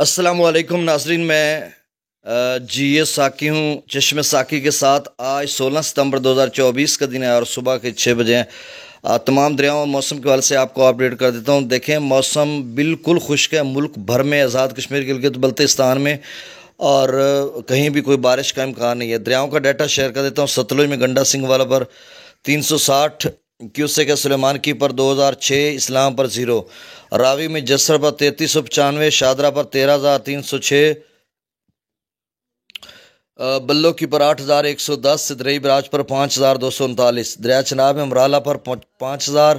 अस्सलामुअलैकुम नाजरीन, मैं जीएस साकी हूँ चश्मे साकी के साथ। आज 16 सितंबर 2024 का दिन है और सुबह के 6 बजे हैं। तमाम दरियाओं और मौसम के हवाले से आपको अपडेट कर देता हूँ। देखें, मौसम बिल्कुल खुश्क है मुल्क भर में, आज़ाद कश्मीर गिलगित बल्तिस्तान में, और कहीं भी कोई बारिश का इम्कान नहीं है। दरियाओं का डाटा शेयर कर देता हूँ। सतलुज में गंडा सिंह वाला पर 360 क्यूसेक है, सुलेमान की पर 2006, इस्लाम पर 0, रावी में जसर पर 3395, शादरा पर 13306, बल्लो की पर 8110, सिदरई बराज पर 5239, दरिया चनाब में अमराला पर 5000,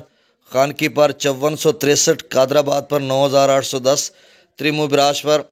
खान की पर 5463, कादराबाद पर 9810, त्रिमू बराज पर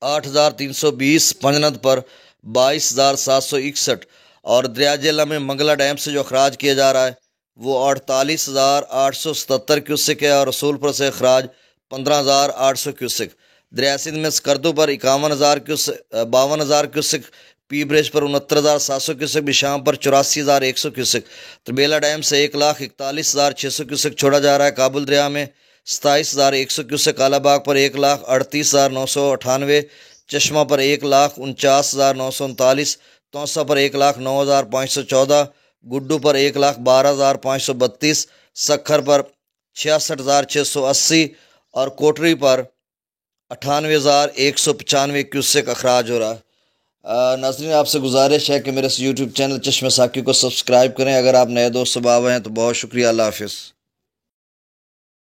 8320, पंजनद पर 22761, और दरिया जेला में मंगला डैम से जो अखराज किया जा रहा है वो 48,877 क्यूसिक है, और रसूलपुर से अखराज 15,800 क्यूसिक। दरिया सिंध में स्कर्दू पर 51,000 क्यूसिक, 52,000 क्यूसिक, पी ब्रिज पर 69,700 क्यूसिक, बिशाम पर 84,100 क्यूसिक। तरबेला डैम से 1,41,600 क्यूसिक छोड़ा जा रहा है। काबुल दरिया में 27,100 क्यूसिक, कालाबाग पर 1,38,998, चश्मा पर 1,49,939, तौसा पर 1,09,514, गुड्डू पर 1,12,532, सखर पर 66,680, और कोटरी पर 98,195 क्यूसेक अखराज हो रहा है। नाज़रीन, आपसे गुजारिश है कि मेरे इस यूट्यूब चैनल चश्मे साकी को सब्सक्राइब करें। अगर आप नए दोस्त सबाब हैं तो बहुत शुक्रिया। अल्लाह हाफिज़।